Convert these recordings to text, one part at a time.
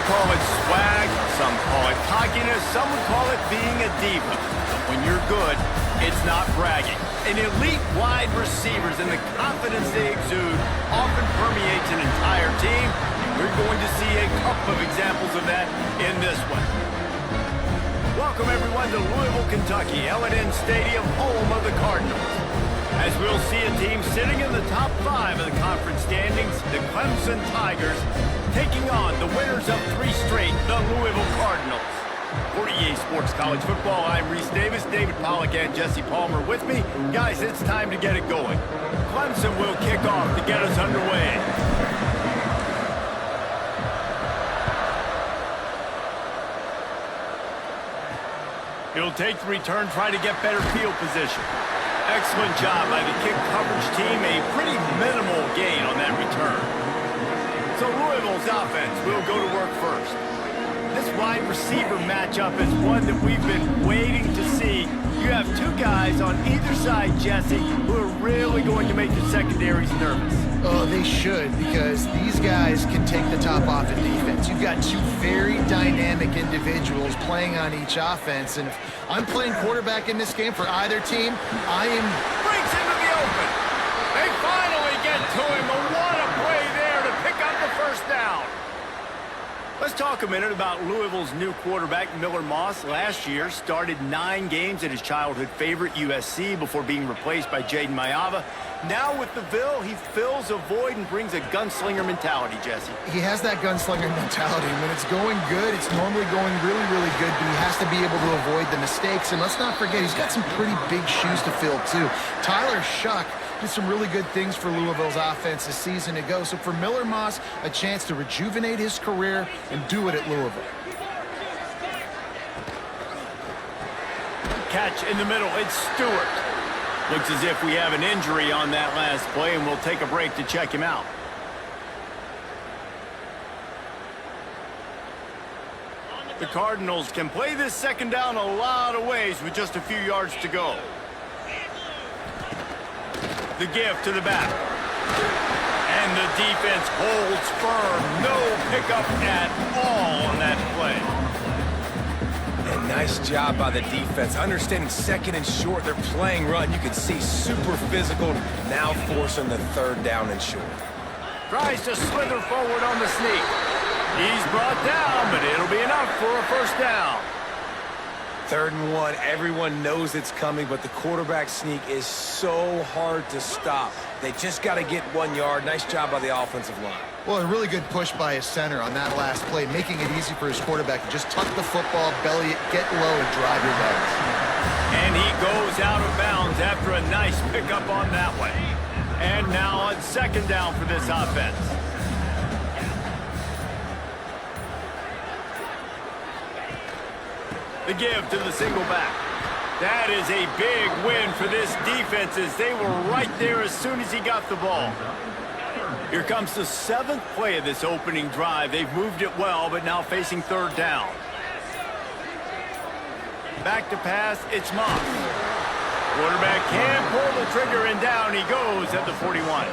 call it swag, some call it cockiness, some would call it being a diva. But when you're good, it's not bragging. An elite wide receivers and the confidence they exude often permeates an entire team. And we're going to see a couple of examples of that in this one. Welcome everyone to Louisville, Kentucky, L&N Stadium, home of the Cardinals. As we'll see a team sitting in the top 5 of the conference standings, the Clemson Tigers, taking on the winners of 3 straight, the Louisville Cardinals. For EA Sports College Football, I'm Reese Davis, David Pollack, and Jesse Palmer with me. Guys, it's time to get it going. Clemson will kick off to get us underway. He'll take the return, try to get better field position. Excellent job by the kick coverage team. A pretty minimal gain on that return. So Louisville's offense will go to work first. This wide receiver matchup is one that we've been waiting to see. You have 2 guys on either side, Jesse, who are really going to make the secondaries nervous. Oh, they should, because these guys can take the top off in defense. You've got 2 very dynamic individuals playing on each offense, and if I'm playing quarterback in this game for either team, I am... Breaks into the open. They finally get to him, but what a play there to pick up the first down. Let's talk a minute about Louisville's new quarterback, Miller Moss. Last year, started 9 games at his childhood favorite, USC, before being replaced by Jaden Maiava. Now with the Ville, he fills a void and brings a gunslinger mentality, Jesse. He has that gunslinger mentality. When it's going good, it's normally going really, really good, but he has to be able to avoid the mistakes. And let's not forget, he's got some pretty big shoes to fill, too. Tyler Shuck did some really good things for Louisville's offense a season ago. So for Miller Moss, a chance to rejuvenate his career and do it at Louisville. Catch in the middle, it's Stewart. Looks as if we have an injury on that last play, and we'll take a break to check him out. The Cardinals can play this second down a lot of ways with just a few yards to go. The give to the back. And the defense holds firm. No pickup at all on that play. And nice job by the defense. Understanding second and short, they're playing run. You can see super physical, now forcing the 3rd down and short. Tries to slither forward on the sneak. He's brought down, but it'll be enough for a first down. 3rd and 1, everyone knows it's coming, but the quarterback sneak is so hard to stop. They just got to get 1 yard. Nice job by the offensive line. Well, a really good push by his center on that last play, making it easy for his quarterback to just tuck the football, belly it, get low, and drive your legs. And he goes out of bounds after a nice pickup on that one. And now on 2nd down for this offense. The give to the single back. That is a big win for this defense as they were right there as soon as he got the ball. Here comes the 7th play of this opening drive. They've moved it well, but now facing 3rd down. Back to pass, it's Moss. Quarterback can pull the trigger, and down he goes at the 41.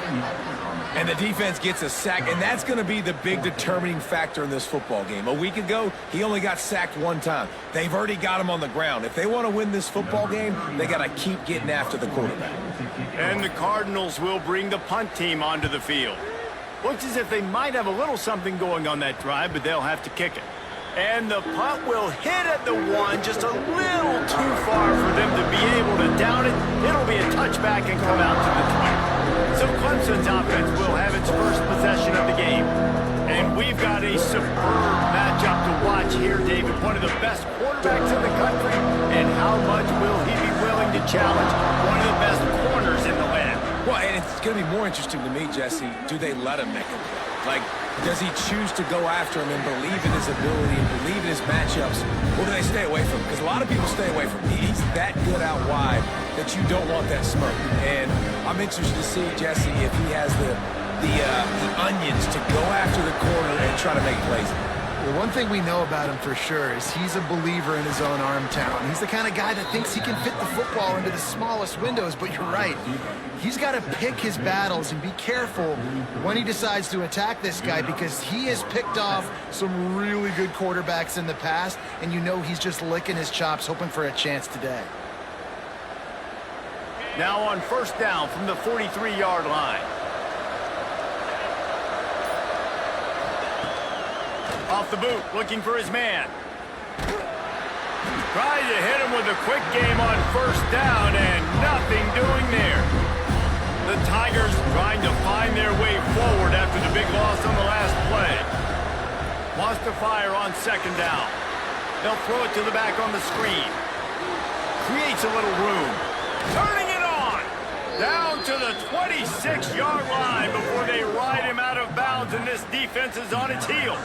And the defense gets a sack, and that's going to be the big determining factor in this football game. A week ago, he only got sacked 1 time. They've already got him on the ground. If they want to win this football game, they got to keep getting after the quarterback. And the Cardinals will bring the punt team onto the field. Looks as if they might have a little something going on that drive, but they'll have to kick it. And the punt will hit at the 1, just a little too far for them to be able to down it. It'll be a touchback and come out to the 20. So Clemson's offense will have its first possession of the game. And we've got a superb matchup to watch here, David. One of the best quarterbacks in the country. And how much will he be willing to challenge one of the best corners in the land? Well, and it's going to be more interesting to me, Jesse, do they let him make a play? Like, does he choose to go after him and believe in his ability and believe in his matchups, or do they stay away from him? Because a lot of people stay away from him. He's that good out wide that you don't want that smoke. And I'm interested to see, Jesse, if he has the onions to go after the corner and try to make plays. Well, one thing we know about him for sure is he's a believer in his own arm talent. He's the kind of guy that thinks he can fit the football into the smallest windows, but you're right. He's got to pick his battles and be careful when he decides to attack this guy, because he has picked off some really good quarterbacks in the past, and you know he's just licking his chops, hoping for a chance today. Now on first down from the 43-yard line. Off the boot, looking for his man. Trying to hit him with a quick game on first down, and nothing doing there. The Tigers trying to find their way forward after the big loss on the last play. Wants to fire on second down. They'll throw it to the back on the screen. Creates a little room. Turning it on! Down to the 26-yard line before they ride him out of bounds, and this defense is on its heels.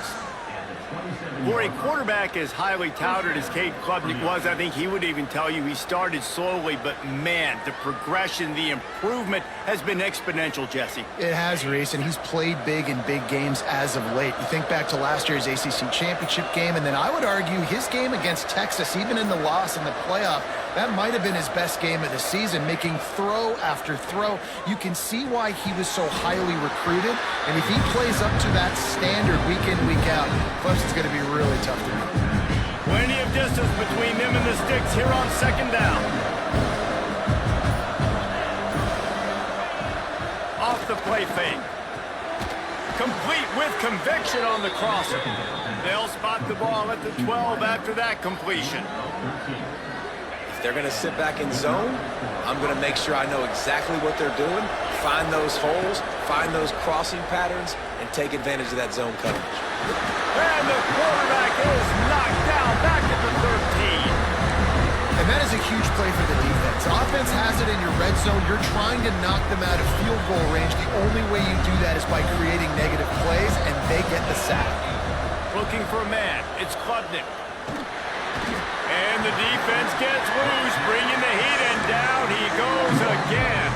For a quarterback as highly touted as Cade Klubnik was, I think he would even tell you he started slowly, but man, the progression, the improvement has been exponential, Jesse. It has, Reese, and he's played big in big games as of late. You think back to last year's ACC championship game, and then I would argue his game against Texas, even in the loss in the playoff, that might have been his best game of the season, making throw after throw. You can see why he was so highly recruited, and if he plays up to that standard week in, week out, Clemson's going to be really tough to beat. Plenty of distance between them and the sticks here on second down. Off the play fake. Complete with conviction on the crosser. They'll spot the ball at the 12 after that completion. If they're going to sit back in zone, I'm going to make sure I know exactly what they're doing, find those holes, find those crossing patterns, and take advantage of that zone coverage. And the quarterback is knocked down back at the 13. And that is a huge play for the defense. Offense has it in your red zone. You're trying to knock them out of field goal range. The only way you do that is by creating negative plays, and they get the sack. Looking for a man. It's Klubnik. And the defense gets loose, bringing the heat, and down he goes again.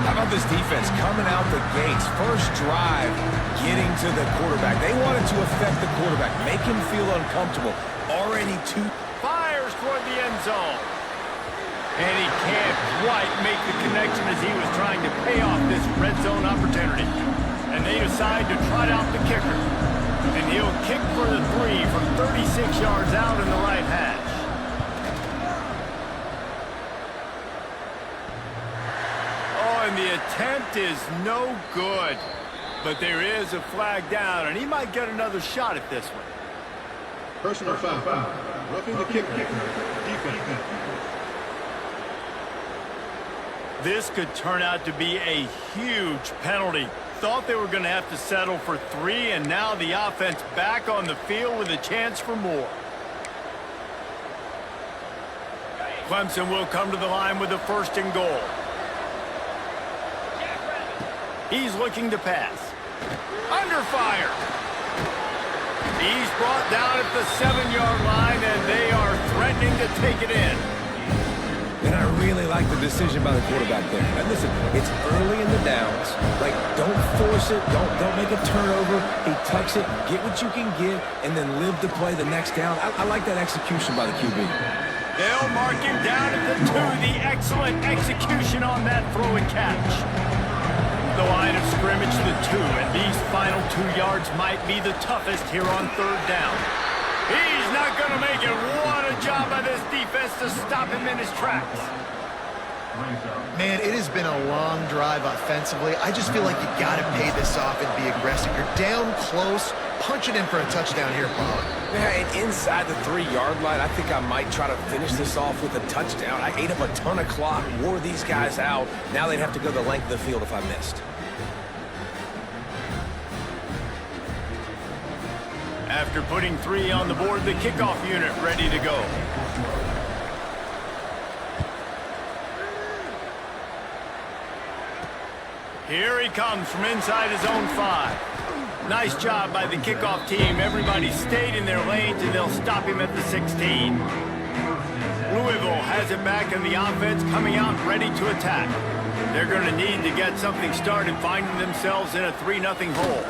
How about this defense coming out the gates, first drive, getting to the quarterback. They wanted to affect the quarterback, make him feel uncomfortable. Already two. Fires toward the end zone. And he can't quite make the connection as he was trying to pay off this red zone opportunity. And they decide to trot out the kicker. And he'll kick for the 3 from 36 yards out in the right hash. Oh, and the attempt is no good. But there is a flag down, and he might get another shot at this one. Personal foul. Roughing the kicker. Defense. This could turn out to be a huge penalty. Thought they were going to have to settle for 3, and now the offense back on the field with a chance for more. Clemson will come to the line with a 1st and goal. He's looking to pass. Under fire. He's brought down at the 7-yard line, and they are threatening to take it in. And I really like the decision by the quarterback there. And listen, it's early in the downs. Like, don't force it. Don't make a turnover. He tucks it, get what you can get, and then live to play the next down. I like that execution by the QB. They'll mark him down at the 2. The excellent execution on that throw and catch. The line of scrimmage to the 2, and these final 2 yards might be the toughest here on 3rd down. He's not going to make it. What a job by this defense to stop him in his tracks. Man, it has been a long drive offensively. I just feel like you got to pay this off and be aggressive. You're down close. Punch it in for a touchdown here, Paul. Yeah, and inside the 3-yard line, I think I might try to finish this off with a touchdown. I ate up a ton of clock, wore these guys out. Now they'd have to go the length of the field if I missed. After putting 3 on the board, the kickoff unit ready to go. Here he comes from inside his own 5. Nice job by the kickoff team. Everybody stayed in their lanes, and they'll stop him at the 16. Louisville has it back, and the offense coming out ready to attack. They're going to need to get something started, finding themselves in a 3-0 hole.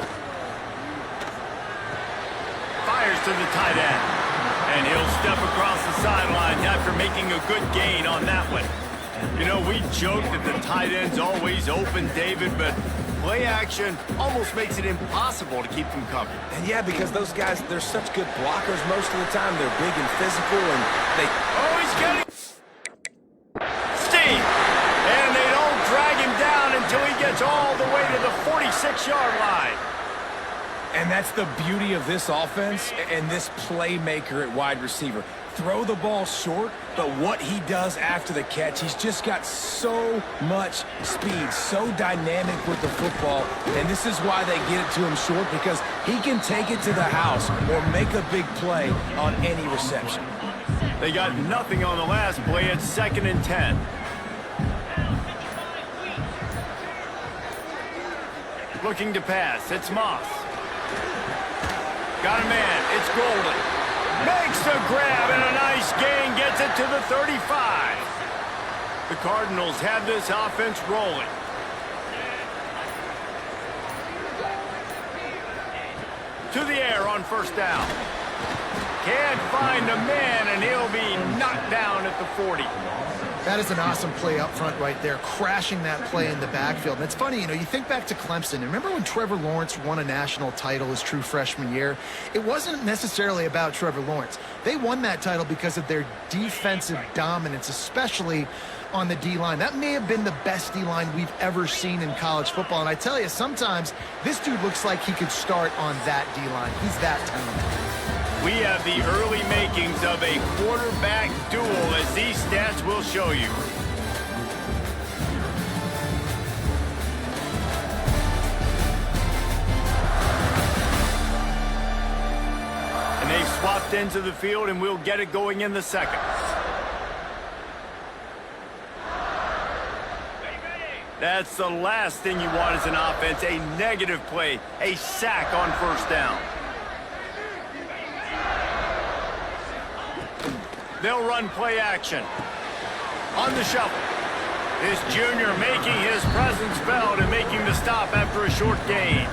fires to the tight end. And he'll step across the sideline after making a good gain on that one. You know, we joke that the tight end's always open, David, but play action almost makes it impossible to keep them covered. And yeah, because those guys, they're such good blockers most of the time. They're big and physical, and they... Oh, he's getting... Steve! And they don't drag him down until he gets all the way to the 46-yard line. And that's the beauty of this offense and this playmaker at wide receiver. Throw the ball short, but what he does after the catch, he's just got so much speed, so dynamic with the football, and this is why they get it to him short, because he can take it to the house or make a big play on any reception. They got nothing on the last play. It's 2nd and 10. Looking to pass. It's Moss. Got a man. It's Golden. Makes the grab and a nice gain. Gets it to the 35. The Cardinals have this offense rolling. To the air on 1st down. Can't find a man, and he'll be knocked down at the 40. That is an awesome play up front right there, crashing that play in the backfield. And it's funny, you know, you think back to Clemson. And remember when Trevor Lawrence won a national title his true freshman year? It wasn't necessarily about Trevor Lawrence. They won that title because of their defensive dominance, especially on the D-line. That may have been the best D-line we've ever seen in college football. And I tell you, sometimes this dude looks like he could start on that D-line. He's that talented. We have the early makings of a quarterback duel, as these stats will show you. And they've swapped into the field, and we'll get it going in the 2nd. That's the last thing you want as an offense, a negative play, a sack on 1st down. They'll run play action. On the shuffle. This junior making his presence felt and making the stop after a short gain.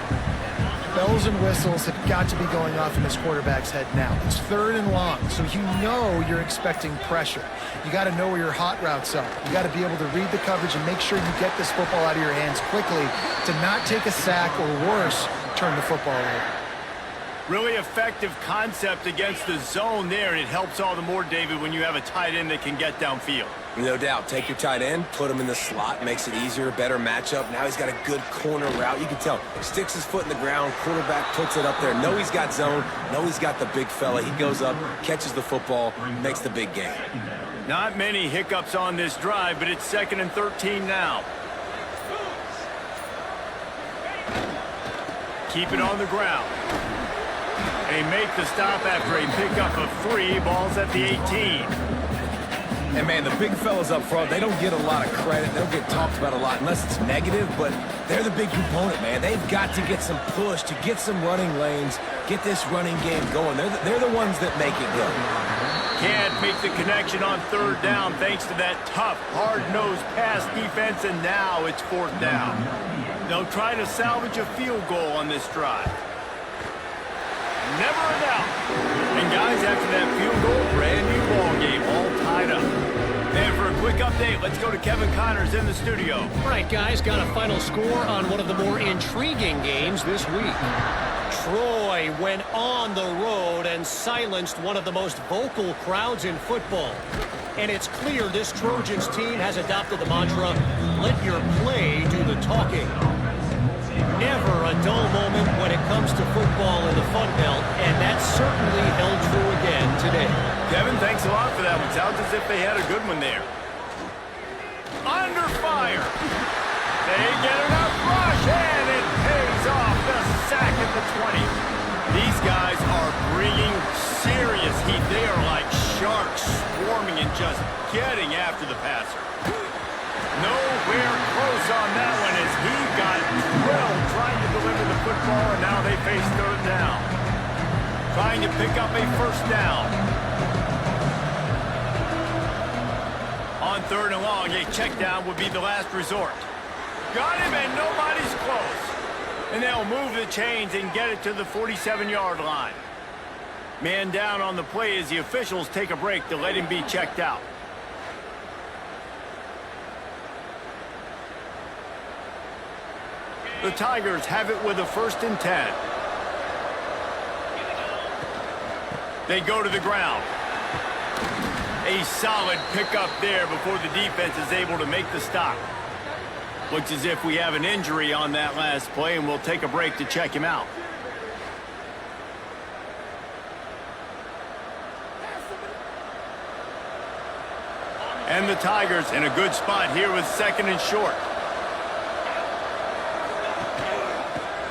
Bells and whistles have got to be going off in this quarterback's head now. It's 3rd and long, so you know you're expecting pressure. You got to know where your hot routes are. You got to be able to read the coverage and make sure you get this football out of your hands quickly to not take a sack or worse, turn the football over. Really effective concept against the zone there, and it helps all the more, David, when you have a tight end that can get downfield. No doubt. Take your tight end, put him in the slot, makes it easier, better matchup. Now he's got a good corner route. You can tell. Sticks his foot in the ground, quarterback puts it up there. Know he's got zone, know he's got the big fella. He goes up, catches the football, makes the big game. Not many hiccups on this drive, but it's 2nd and 13 now. Keep it on the ground. They make the stop after a pickup of 3. Ball's at the 18. And, man, the big fellas up front, they don't get a lot of credit. They don't get talked about a lot unless it's negative, but they're the big component, man. They've got to get some push, to get some running lanes, get this running game going. They're the ones that make it go. Can't make the connection on 3rd down thanks to that tough, hard-nosed pass defense, and now it's 4th down. They'll try to salvage a field goal on this drive. Never a doubt. And guys, after that field goal, brand new ball game, all tied up. And for a quick update, let's go to Kevin Connors in the studio. All right, guys, got a final score on one of the more intriguing games this week. Troy went on the road and silenced one of the most vocal crowds in football. And it's clear this Trojans team has adopted the mantra, let your play do the talking. Never a dull moment when it comes to football in the Fun Belt, and that certainly held true again today. Kevin, thanks a lot for that one. Sounds as if they had a good one there. Under fire. They get enough rush, and it pays off. The sack at the 20. These guys are bringing serious heat. They are like sharks swarming and just getting after the passer. Nowhere close on that one as he got drilled trying to deliver the football, and now they face 3rd down. Trying to pick up a 1st down. On 3rd and long, a check down would be the last resort. Got him, and nobody's close. And they'll move the chains and get it to the 47-yard line. Man down on the play as the officials take a break to let him be checked out. The Tigers have it with a 1st and 10. They go to the ground. A solid pickup there before the defense is able to make the stop. Looks as if we have an injury on that last play, and we'll take a break to check him out. And the Tigers in a good spot here with 2nd and short.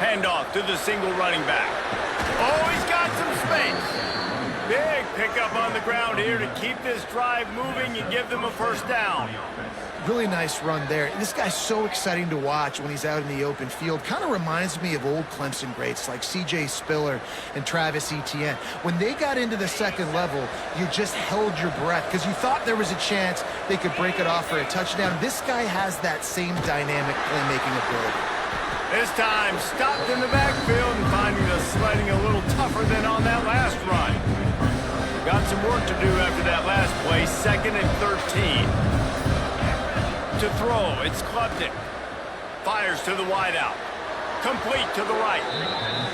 Handoff to the single running back. Oh, he's got some space. Big pickup on the ground here to keep this drive moving and give them a 1st down. Really nice run there. This guy's so exciting to watch when he's out in the open field. Kind of reminds me of old Clemson greats like C.J. Spiller and Travis Etienne. When they got into the 2nd level, you just held your breath because you thought there was a chance they could break it off for a touchdown. This guy has that same dynamic playmaking ability. This time stopped in the backfield and finding the sledding a little tougher than on that last run. Got some work to do after that last play. 2nd and 13. To throw, it's Clemson. Fires to the wideout. Complete to the right.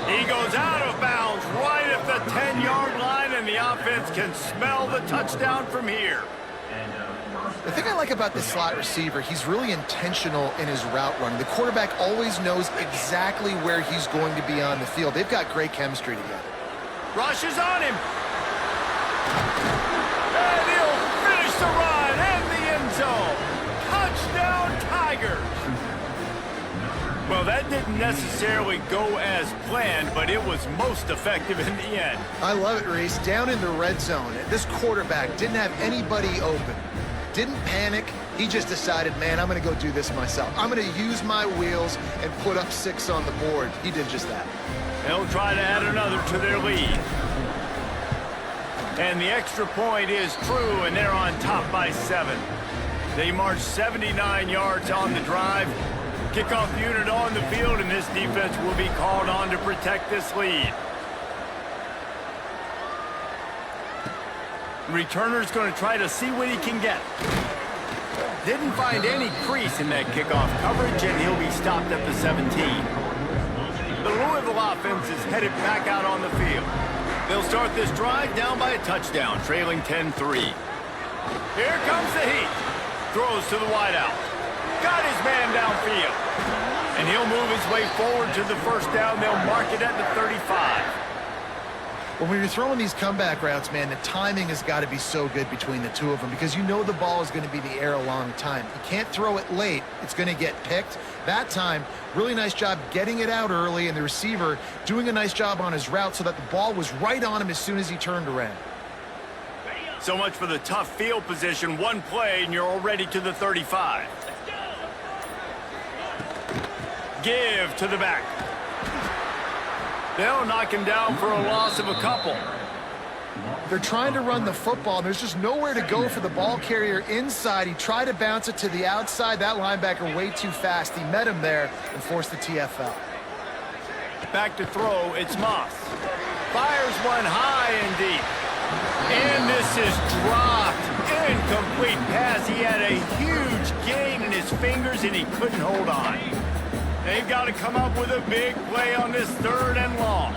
He goes out of bounds right at the 10-yard line, and the offense can smell the touchdown from here. The thing I like about this slot receiver, he's really intentional in his route running. The quarterback always knows exactly where he's going to be on the field. They've got great chemistry together. Rushes on him. And he'll finish the run in the end zone. Touchdown, Tigers. Well, that didn't necessarily go as planned, but it was most effective in the end. I love it, Reese. Down in the red zone, this quarterback didn't have anybody open. Didn't panic. He just decided, man, I'm going to go do this myself. I'm going to use my wheels and put up 6 on the board. He did just that. They'll try to add another to their lead. And the extra point is true, and they're on top by 7. They march 79 yards on the drive. Kickoff unit on the field, and this defense will be called on to protect this lead. Returner's going to try to see what he can get. Didn't find any crease in that kickoff coverage, and he'll be stopped at the 17. The Louisville offense is headed back out on the field. They'll start this drive down by a touchdown, trailing 10-3. Here comes the heat. Throws to the wideout. Got his man downfield. And he'll move his way forward to the 1st down. They'll mark it at the 35. Well, when you're throwing these comeback routes, man, the timing has got to be so good between the two of them because you know the ball is going to be the air a long time. You can't throw it late. It's going to get picked. That time, really nice job getting it out early, and the receiver doing a nice job on his route so that the ball was right on him as soon as he turned around. So much for the tough field position. One play, and you're already to the 35. Give to the back. They'll knock him down for a loss of a couple. They're trying to run the football, and there's just nowhere to go for the ball carrier inside. He tried to bounce it to the outside. That linebacker way too fast. He met him there and forced the TFL. Back to throw, it's Moss. Fires one high and deep. And this is dropped. Incomplete pass. He had a huge gain in his fingers, and he couldn't hold on. They've got to come up with a big play on this 3rd and long.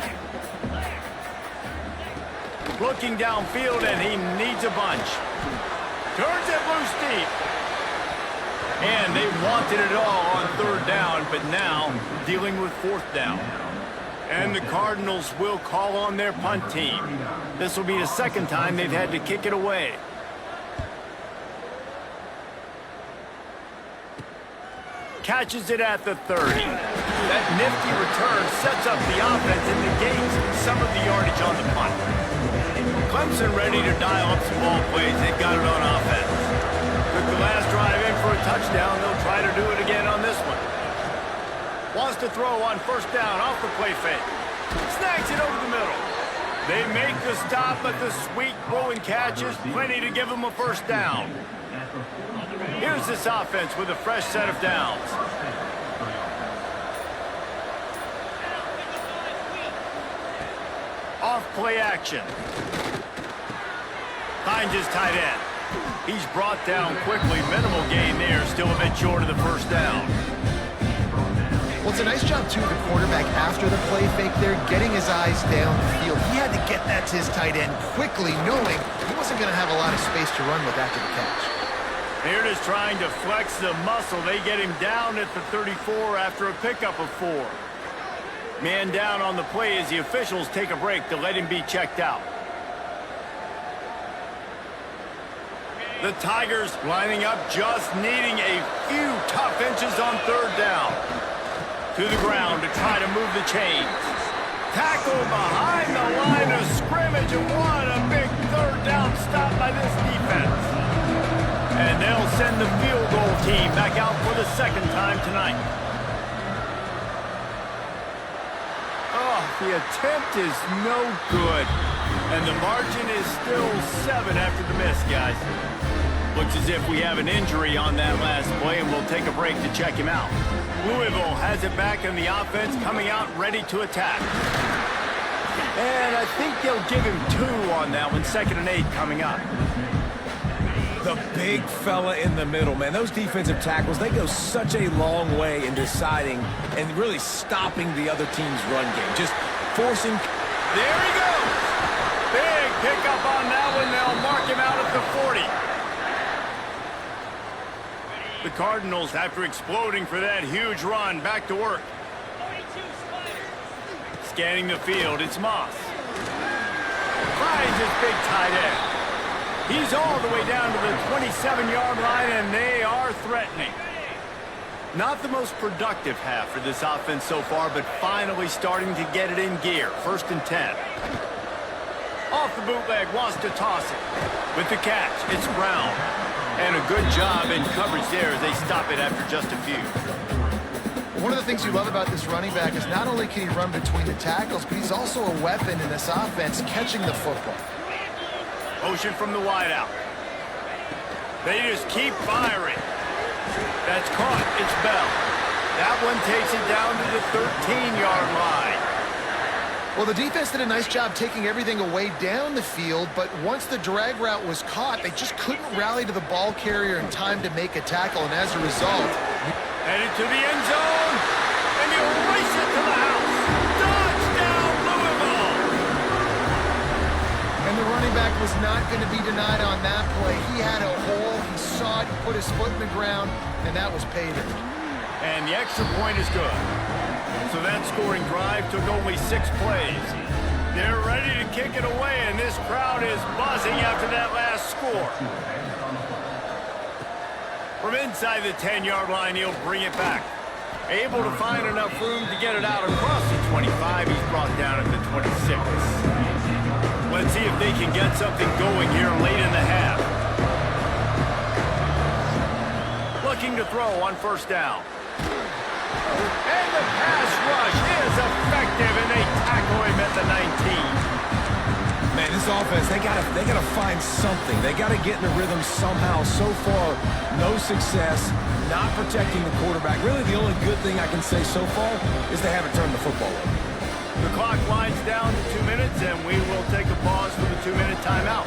Looking downfield, and he needs a bunch. Turns it loose deep. And they wanted it all on 3rd down, but now dealing with 4th down. And the Cardinals will call on their punt team. This will be the 2nd time they've had to kick it away. Catches it at the 30. That nifty return sets up the offense and negates some of the yardage on the punt. Clemson ready to dial up some ball plays. They've got it on offense. Took the last drive in for a touchdown. They'll try to do it again on this one. Wants to throw on 1st down off the play fake. Snags it over the middle. They make the stop, but the sweet rolling catch is plenty to give them a 1st down. Here's this offense with a fresh set of downs. Off play action. Finds his tight end. He's brought down quickly. Minimal gain there. Still a bit short of the first down. Well, it's a nice job, too, of the quarterback after the play fake there, getting his eyes down the field. He had to get that to his tight end quickly, knowing he wasn't going to have a lot of space to run with after the catch. Here it is trying to flex the muscle. They get him down at the 34 after a pickup of 4. Man down on the play as the officials take a break to let him be checked out. The Tigers lining up, just needing a few tough inches on third down. To the ground to try to move the chains. Tackle behind the line of scrimmage, and what a big third down stop by this defense. And they'll send the field goal team back out for the second time tonight. Oh, the attempt is no good. And the margin is still 7 after the miss, guys. Looks as if we have an injury on that last play, and we'll take a break to check him out. Louisville has it back in the offense, coming out ready to attack. And I think they'll give him 2 on that one, 2nd and 8 coming up. The big fella in the middle, man. Those defensive tackles, they go such a long way in deciding and really stopping the other team's run game. Just forcing. There he goes. Big pickup on that one. They'll mark him out at the 40. The Cardinals, after exploding for that huge run, back to work. Scanning the field, it's Moss. Finds his big tight end. He's all the way down to the 27-yard line, and they are threatening. Not the most productive half for this offense so far, but finally starting to get it in gear. 1st and 10. Off the bootleg, wants to toss it. With the catch, it's Brown. And a good job in coverage there as they stop it after just a few. One of the things you love about this running back is not only can he run between the tackles, but he's also a weapon in this offense, catching the football. Motion from the wideout. They just keep firing. That's caught. It's Bell. That one takes it down to the 13-yard line. Well, the defense did a nice job taking everything away down the field, but once the drag route was caught, they just couldn't rally to the ball carrier in time to make a tackle, and as a result... Headed to the end zone, and he'll race it to the house. Touchdown, Louisville! And the running back was not going to be denied on that play. He had a hole, he saw it, he put his foot in the ground, and that was pay dirt. And the extra point is good. So that scoring drive took only 6 plays. They're ready to kick it away, and this crowd is buzzing after that last score. From inside the 10-yard line, he'll bring it back. Able to find enough room to get it out across the 25. He's brought down at the 26. Let's see if they can get something going here late in the half. Looking to throw on 1st down. And the pass rush is effective, and they tackle him at the 19. Man, this offense, they gotta find something. They gotta get in the rhythm somehow. So far, no success, not protecting the quarterback. Really, the only good thing I can say so far is they haven't turned the football over. The clock winds down to 2 minutes, and we will take a pause for the 2-minute timeout.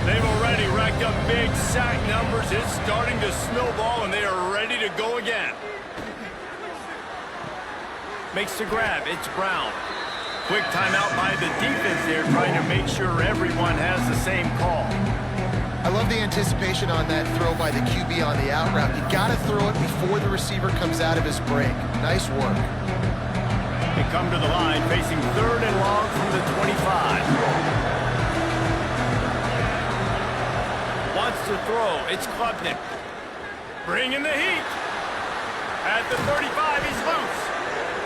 They've already racked up big sack numbers. It's starting to snowball, and they are ready to go again. Makes the grab. It's Brown. Quick timeout by the defense there, trying to make sure everyone has the same call. I love the anticipation on that throw by the QB on the out route. You got to throw it before the receiver comes out of his break. Nice work. They come to the line, facing 3rd and long from the 25. Wants to throw. It's Klubnik. Bringing the heat. At the 35, he's loose.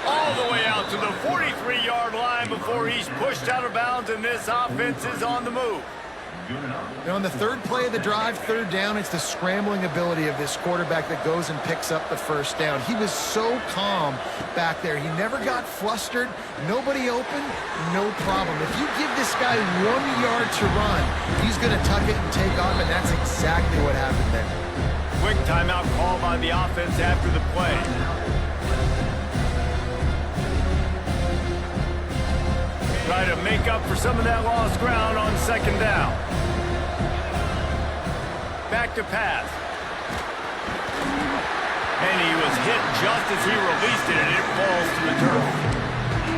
All the way out to the 43-yard line before he's pushed out of bounds, and this offense is on the move. Now, on the 3rd play of the drive, 3rd down, it's the scrambling ability of this quarterback that goes and picks up the 1st down. He was so calm back there. He never got flustered. Nobody open, no problem. If you give this guy 1 yard to run, he's going to tuck it and take off, and that's exactly what happened there. Quick timeout call by the offense after the play. Try to make up for some of that lost ground on second down. Back to pass. And he was hit just as he released it, and it falls to the turf.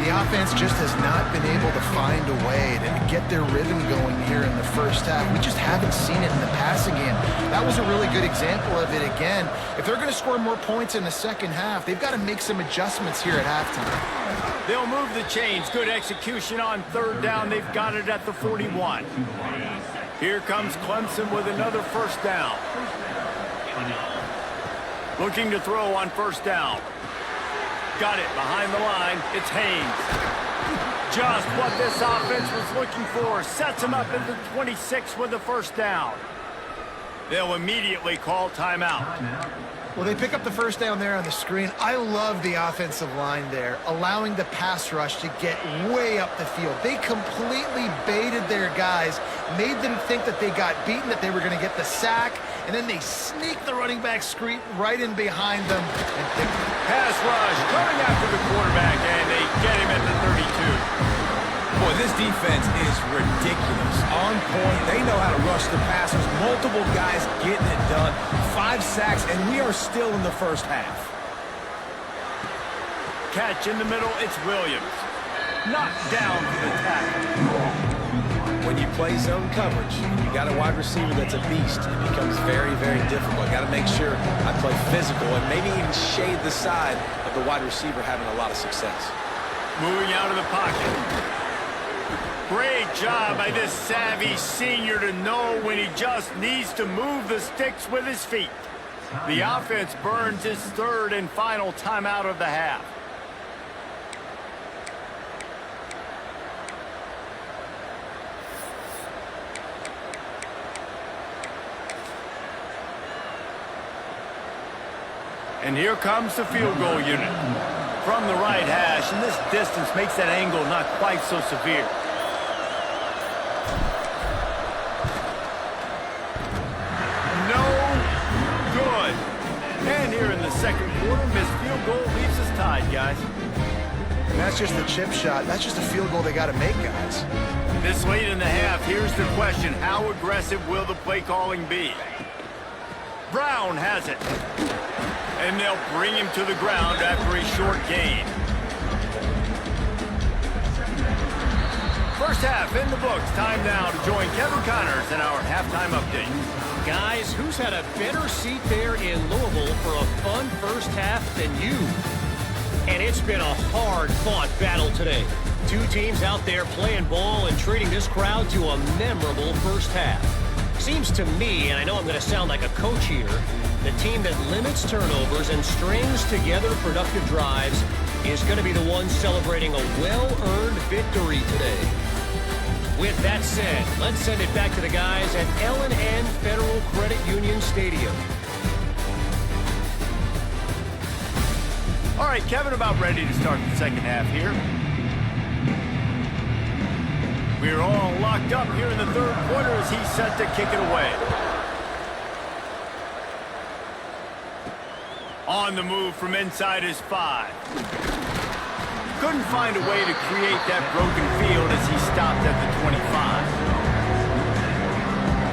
The offense just has not been able to find a way to get their rhythm going here in the first half. We just haven't seen it in the passing game. That was a really good example of it again. If they're going to score more points in the second half, they've got to make some adjustments here at halftime. They'll move the chains. Good execution on third down. They've got it at the 41. Here comes Clemson with another first down. Looking to throw on first down. Got it behind the line. It's Haynes. Just what this offense was looking for. Sets him up at the 26 with the first down. They'll immediately call timeout. Well, they pick up the first down there on the screen. I love the offensive line there, allowing the pass rush to get way up the field. They completely baited their guys, made them think that they got beaten, that they were going to get the sack, and then they sneak the running back screen right in behind them. And pass rush coming after the quarterback, and they get him at the 32. Boy, this defense is ridiculous. On point. They know how to rush the passers. Multiple guys getting it done. 5 sacks, and we are still in the first half. Catch in the middle. It's Williams. Knocked down for the tackle. When you play zone coverage, you got a wide receiver that's a beast. It becomes very, very difficult. Got to make sure I play physical and maybe even shade the side of the wide receiver having a lot of success. Moving out of the pocket. Great job by this savvy senior to know when he just needs to move the sticks with his feet. The offense burns his third and final timeout of the half. And here comes the field goal unit from the right hash, and this distance makes that angle not quite so severe. No good. And here in the second quarter, missed field goal leaves us tied, guys. And that's just a chip shot. That's just a field goal they got to make, guys. This late in the half, here's the question. How aggressive will the play calling be? Brown has it. And they'll bring him to the ground after a short gain. First half in the books. Time now to join Kevin Connors in our halftime update. Guys, who's had a better seat there in Louisville for a fun first half than you? And it's been a hard-fought battle today. Two teams out there playing ball and treating this crowd to a memorable first half. Seems to me, and I know I'm going to sound like a coach here, the team that limits turnovers and strings together productive drives is going to be the one celebrating a well-earned victory today. With that said, let's send it back to the guys at L&N Federal Credit Union Stadium. All right, Kevin, about ready to start the second half here. We're all locked up here in the third quarter as he's set to kick it away. On the move from inside his 5. Couldn't find a way to create that broken field as he stopped at the 25.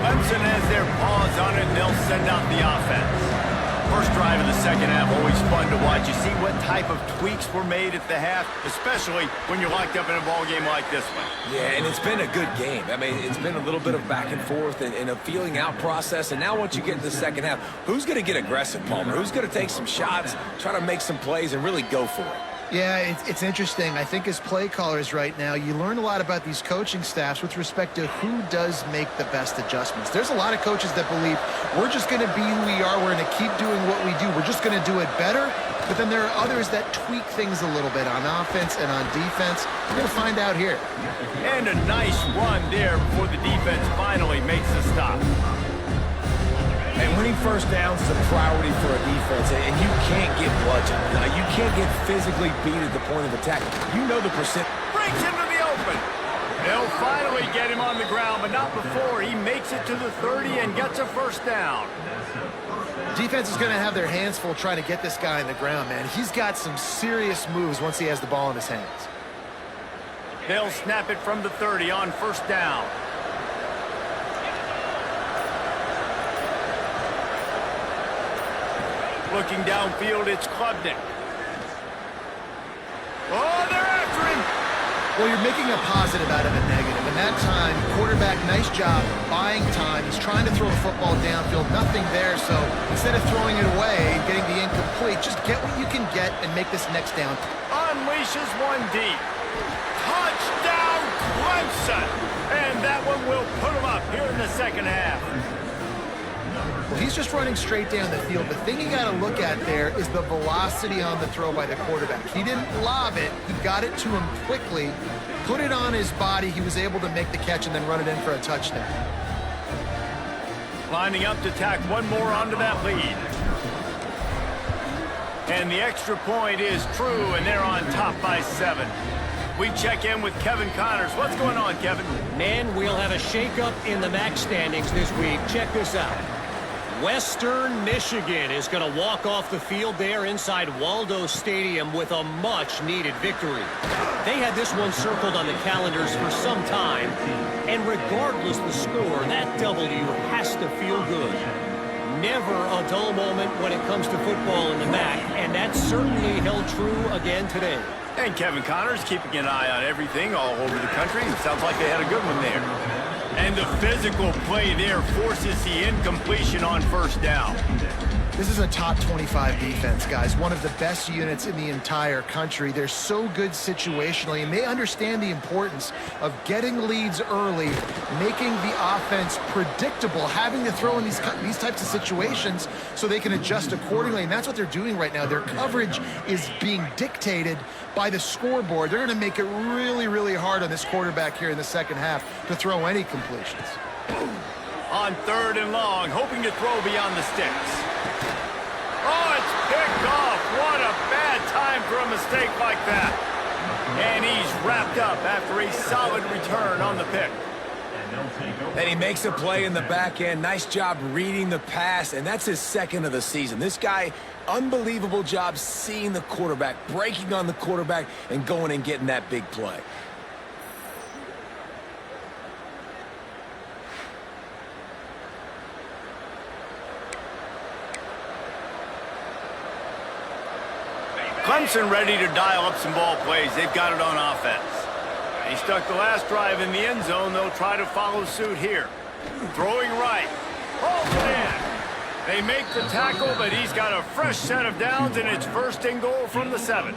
Clemson has their paws on it, and they'll send out the offense. First drive of the second half, always fun to watch. You see what type of tweaks were made at the half, especially when you're locked up in a ball game like this one. Yeah, and it's been a good game. I mean, it's been a little bit of back and forth and a feeling out process. And now once you get to the second half, who's going to get aggressive, Palmer? Who's going to take some shots, try to make some plays, and really go for it? Yeah, it's interesting. I think as play callers right now, you learn a lot about these coaching staffs with respect to who does make the best adjustments. There's a lot of coaches that believe we're just going to be who we are. We're going to keep doing what we do. We're just going to do it better. But then there are others that tweak things a little bit on offense and on defense. We're going to find out here. And a nice run there before the defense finally makes the stop. And winning first downs is a priority for a defense, and you can't get bludgeoned. You can't get physically beat at the point of attack. You know the percent. Breaks into the open. They'll finally get him on the ground, but not before he makes it to the 30 and gets a first down. Defense is going to have their hands full trying to get this guy on the ground, man. He's got some serious moves once he has the ball in his hands. They'll snap it from the 30 on first down. Looking downfield, it's Klubnik. Oh, they're after him! Well, you're making a positive out of a negative. And that time, quarterback, nice job buying time. He's trying to throw the football downfield. Nothing there, so instead of throwing it away and getting the incomplete, just get what you can get and make this next down. Unleashes one deep. Touchdown, Clemson! And that one will put him up here in the second half. Well, he's just running straight down the field. The thing you got to look at there is the velocity on the throw by the quarterback. He didn't lob it. He got it to him quickly, put it on his body. He was able to make the catch and then run it in for a touchdown. Lining up to tack one more onto that lead. And the extra point is true, and they're on top by 7. We check in with Kevin Connors. What's going on, Kevin? Man, we'll have a shakeup in the MAC standings this week. Check this out. Western Michigan is going to walk off the field there inside Waldo Stadium with a much-needed victory. They had this one circled on the calendars for some time, and regardless the score, that W has to feel good. Never a dull moment when it comes to football in the MAC, and that certainly held true again today. And Kevin Connors keeping an eye on everything all over the country. It sounds like they had a good one there. And the physical play there forces the incompletion on first down. This is a top 25 defense, guys. One of the best units in the entire country. They're so good situationally, and they understand the importance of getting leads early, making the offense predictable, having to throw in these types of situations so they can adjust accordingly. And that's what they're doing right now. Their coverage is being dictated by the scoreboard. They're going to make it really, really hard on this quarterback here in the second half to throw any completions. On 3rd and long, hoping to throw beyond the sticks. Oh, it's picked off. What a bad time for a mistake like that. And he's wrapped up after a solid return on the pick. And he makes a play in the back end. Nice job reading the pass, and that's his second of the season. This guy, unbelievable job seeing the quarterback, breaking on the quarterback, and going and getting that big play. Clemson ready to dial up some ball plays. They've got it on offense. He stuck the last drive in the end zone. They'll try to follow suit here. Throwing right. Holds it in. They make the tackle, but he's got a fresh set of downs, and it's 1st and goal from the 7.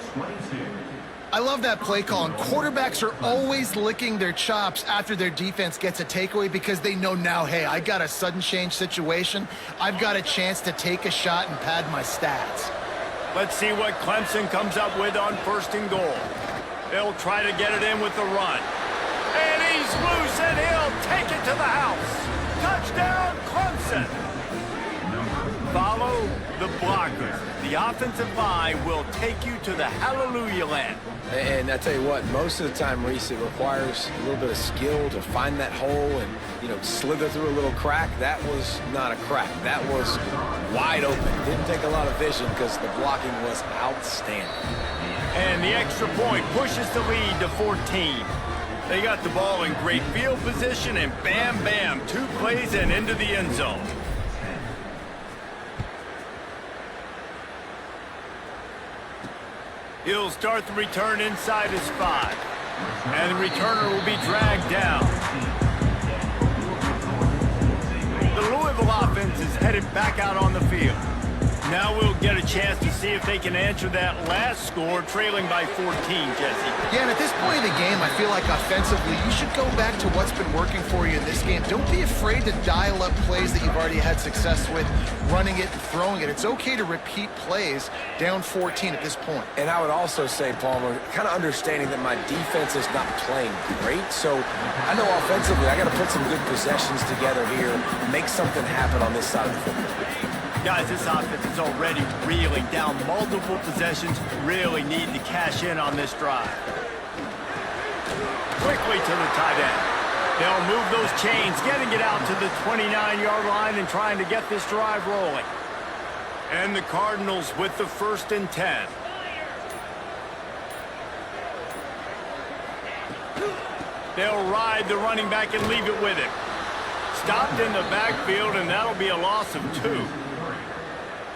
I love that play call, and quarterbacks are always licking their chops after their defense gets a takeaway because they know now, hey, I got a sudden change situation. I've got a chance to take a shot and pad my stats. Let's see what Clemson comes up with on 1st and goal. They'll try to get it in with the run. And he's loose, and he'll take it to the house. Touchdown, Clemson. Follow the blockers. The offensive line will take you to the hallelujah land. And I tell you what, most of the time, Reese, it requires a little bit of skill to find that hole and, slither through a little crack. That was not a crack. That was wide open. Didn't take a lot of vision because the blocking was outstanding. And the extra point pushes the lead to 14. They got the ball in great field position, and bam, bam, 2 plays and into the end zone. He'll start the return inside his 5. And the returner will be dragged down. The Louisville offense is headed back out on the field. Now we'll get a chance to see if they can answer that last score, trailing by 14, Jesse. Yeah, and at this point in the game, I feel like offensively, you should go back to what's been working for you in this game. Don't be afraid to dial up plays that you've already had success with, running it and throwing it. It's okay to repeat plays down 14 at this point. And I would also say, Palmer, kind of understanding that my defense is not playing great, so I know offensively I got to put some good possessions together here, make something happen on this side of the football. Guys, this offense is already reeling down multiple possessions. Really need to cash in on this drive. Quickly to the tight end. They'll move those chains, getting it out to the 29-yard line and trying to get this drive rolling. And the Cardinals with the 1st and 10. They'll ride the running back and leave it with him. Stopped in the backfield, and that'll be a loss of 2.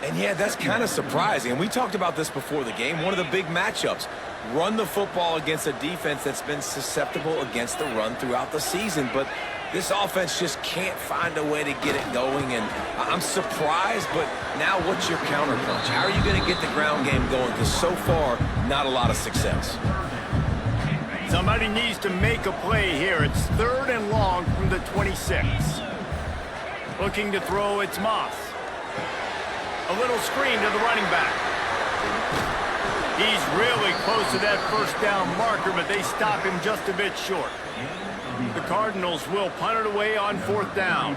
And yeah, that's kind of surprising. And we talked about this before the game. One of the big matchups. Run the football against a defense that's been susceptible against the run throughout the season. But this offense just can't find a way to get it going. And I'm surprised, but now what's your counterpunch? How are you going to get the ground game going? Because so far, not a lot of success. Somebody needs to make a play here. It's 3rd and long from the 26. Looking to throw, it's Moss. A little screen to the running back. He's really close to that first down marker, but they stop him just a bit short. The Cardinals will punt it away on 4th down.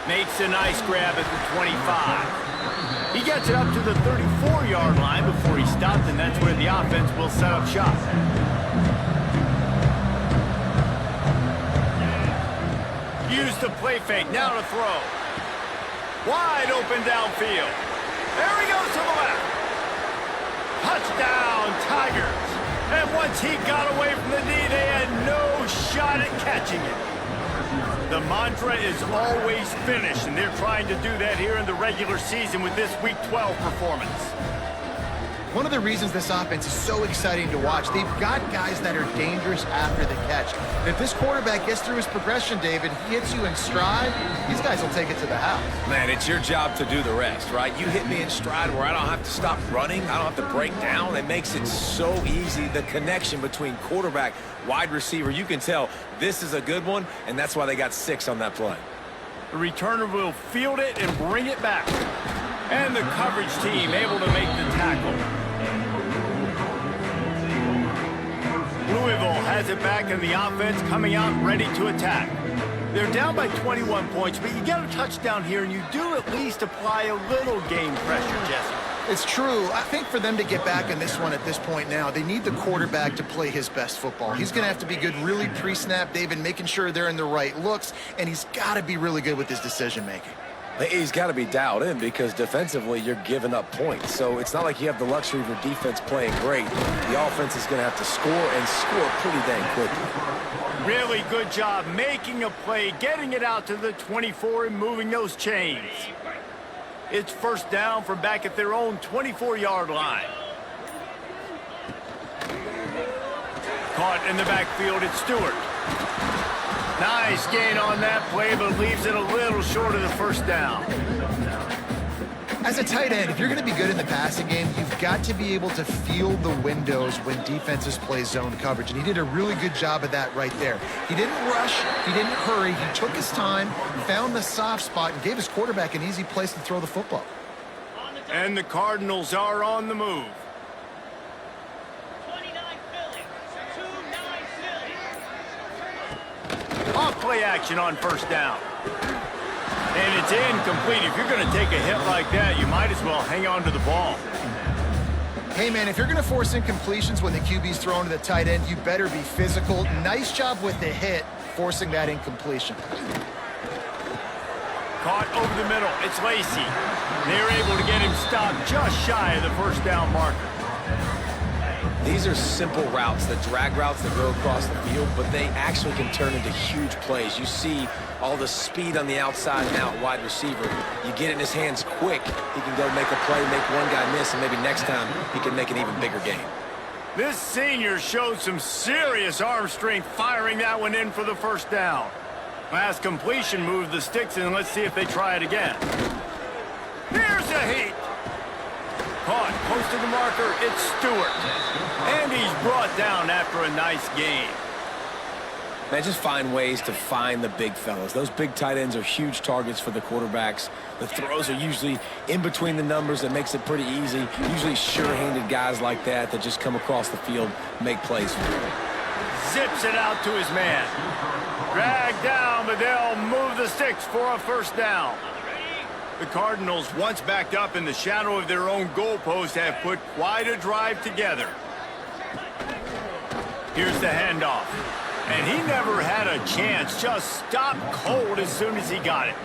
Makes a nice grab at the 25. He gets it up to the 34-yard line before he stopped, and that's where the offense will set up shop. Use the play fake, now to throw. Wide open downfield. There he goes to the left. Touchdown, Tigers. And once he got away from the knee, they had no shot at catching it. The mantra is always finish, and they're trying to do that here in the regular season with this Week 12 performance. One of the reasons this offense is so exciting to watch, they've got guys that are dangerous after the catch. If this quarterback gets through his progression, David, he hits you in stride, these guys will take it to the house. Man, it's your job to do the rest, right? You hit me in stride where I don't have to stop running. I don't have to break down. It makes it so easy. The connection between quarterback, wide receiver, you can tell this is a good one, and that's why they got 6 on that play. The returner will field it and bring it back. And the coverage team able to make the tackle. Louisville has it back, and the offense coming out ready to attack. They're down by 21 points, but you get a touchdown here, and you do at least apply a little game pressure, Jesse. It's true. I think for them to get back in this one at this point now, they need the quarterback to play his best football. He's going to have to be good really pre-snap, David, making sure they're in the right looks, and he's got to be really good with his decision-making. He's got to be dialed in because defensively you're giving up points. So it's not like you have the luxury of your defense playing great. The offense is going to have to score and score pretty dang quickly. Really good job making a play, getting it out to the 24 and moving those chains. It's 1st down from back at their own 24-yard line. Caught in the backfield, it's Stewart. Nice gain on that play, but leaves it a little short of the 1st down. As a tight end, if you're going to be good in the passing game, you've got to be able to feel the windows when defenses play zone coverage, and he did a really good job of that right there. He didn't rush, he didn't hurry, he took his time, found the soft spot, and gave his quarterback an easy place to throw the football. And the Cardinals are on the move. Off play action on 1st down. And it's incomplete. If you're going to take a hit like that, you might as well hang on to the ball. Hey, man, if you're going to force incompletions when the QB's thrown to the tight end, you better be physical. Nice job with the hit, forcing that incompletion. Caught over the middle. It's Lacey. They're able to get him stopped just shy of the 1st down marker. These are simple routes, the drag routes that go across the field, but they actually can turn into huge plays. You see all the speed on the outside and out wide receiver. You get it in his hands quick, he can go make a play, make one guy miss, and maybe next time he can make an even bigger game. This senior showed some serious arm strength firing that one in for the 1st down. Last completion moved the sticks, and let's see if they try it again. Here's a heat. Caught close to the marker, it's Stewart. And he's brought down after a nice gain. Man, just find ways to find the big fellas. Those big tight ends are huge targets for the quarterbacks. The throws are usually in between the numbers. That makes it pretty easy. Usually sure-handed guys like that just come across the field, make plays for him. Zips it out to his man. Dragged down, but they'll move the sticks for a 1st down. The Cardinals, once backed up in the shadow of their own goalpost, have put quite a drive together. Here's the handoff. And he never had a chance. Just stopped cold as soon as he got it.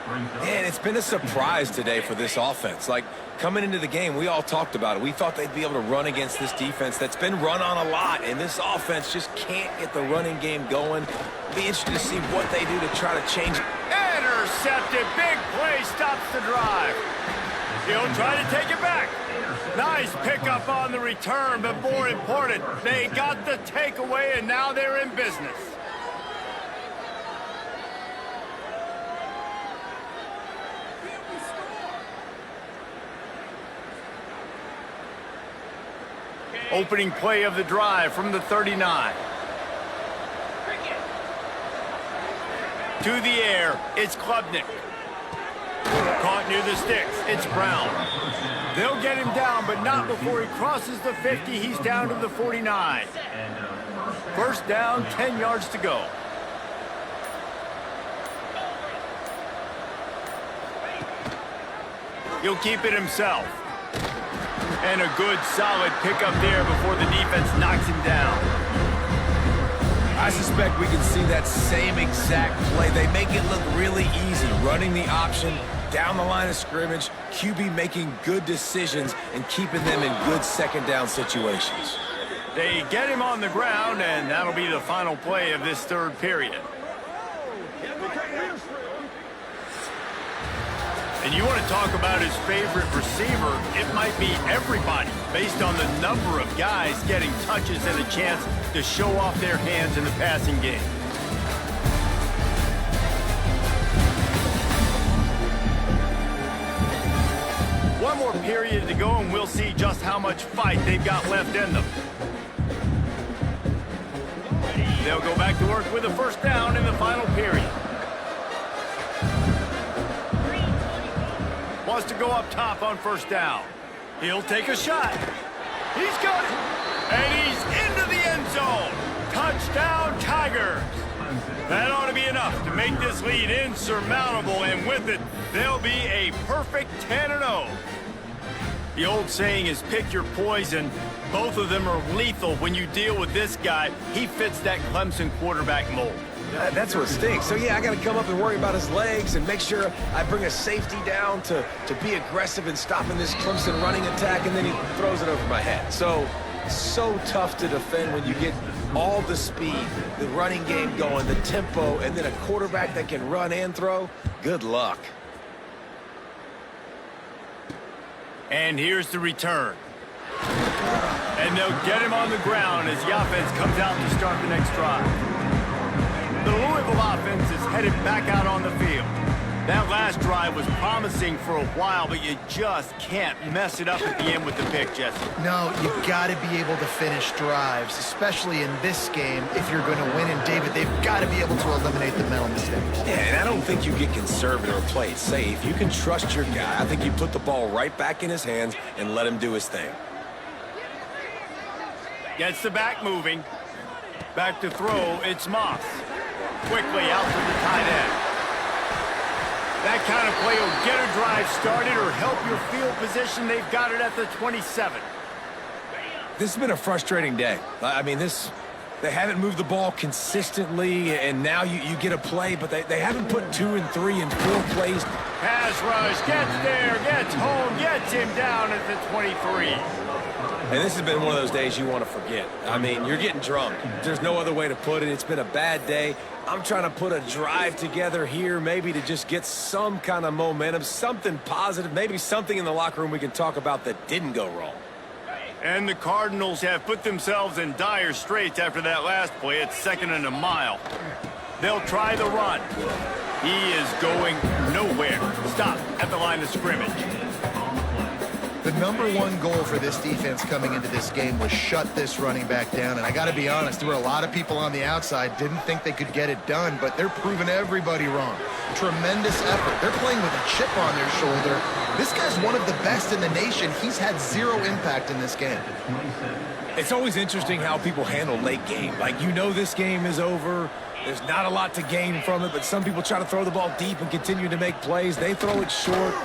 Man, it's been a surprise today for this offense. Like, coming into the game, we all talked about it. We thought they'd be able to run against this defense that's been run on a lot, and this offense just can't get the running game going. Be interested to see what they do to try to change it. Intercepted. Big play stops the drive. He'll try to take it back. Nice pickup on the return, but more important, they got the takeaway, and now they're in business. Opening play of the drive from the 39. To the air, it's Klubnik. Caught near the sticks, it's Brown. They'll get him down, but not before he crosses the 50. He's down to the 49. First down, 10 yards to go. He'll keep it himself. And a good, solid pickup there before the defense knocks him down. I suspect we can see that same exact play. They make it look really easy, running the option down the line of scrimmage, QB making good decisions and keeping them in good second down situations. They get him on the ground, and that'll be the final play of this third period. And you want to talk about his favorite receiver, it might be everybody, based on the number of guys getting touches and a chance to show off their hands in the passing game. One more period to go, and we'll see just how much fight they've got left in them. They'll go back to work with a first down in the final period. Wants to go up top on first down. He'll take a shot. He's got it. And he's into the end zone. Touchdown, Tigers. That ought to be enough to make this lead insurmountable, and with it, they'll be a perfect 10-0. The old saying is pick your poison. Both of them are lethal when you deal with this guy. He fits that Clemson quarterback mold. That's what stinks. So, yeah, I got to come up and worry about his legs and make sure I bring a safety down to be aggressive in stopping this Clemson running attack, and then he throws it over my head. So tough to defend when you get all the speed, the running game going, the tempo, and then a quarterback that can run and throw. Good luck. And here's the return. And they'll get him on the ground as the offense comes out to start the next drive. The Louisville offense is headed back out on the field. That last drive was promising for a while, but you just can't mess it up at the end with the pick, Jesse. No, you've got to be able to finish drives, especially in this game if you're going to win. And, David, they've got to be able to eliminate the mental mistakes. Yeah, and I don't think you get conservative or play it safe. You can trust your guy. I think you put the ball right back in his hands and let him do his thing. Gets the back moving. Back to throw, it's Moss. Quickly out to the tight end. That kind of play will get a drive started or help your field position. They've got it at the 27. This has been a frustrating day. I mean, they haven't moved the ball consistently, and now you get a play, but they haven't put 2 and 3 and 4 plays. Pass rush, gets there, gets home, gets him down at the 23. And this has been one of those days you want to forget. I mean, you're getting drunk. There's no other way to put it. It's been a bad day. I'm trying to put a drive together here, maybe to just get some kind of momentum, something positive, maybe something in the locker room we can talk about that didn't go wrong. And the Cardinals have put themselves in dire straits after that last play. It's 2nd and a mile. They'll try the run. He is going nowhere. Stop at the line of scrimmage. The #1 goal for this defense coming into this game was shut this running back down. And I got to be honest, there were a lot of people on the outside didn't think they could get it done, but they're proving everybody wrong. Tremendous effort. They're playing with a chip on their shoulder. This guy's one of the best in the nation. He's had 0 impact in this game. It's always interesting how people handle late game. Like, you know this game is over. There's not a lot to gain from it, but some people try to throw the ball deep and continue to make plays. They throw it short.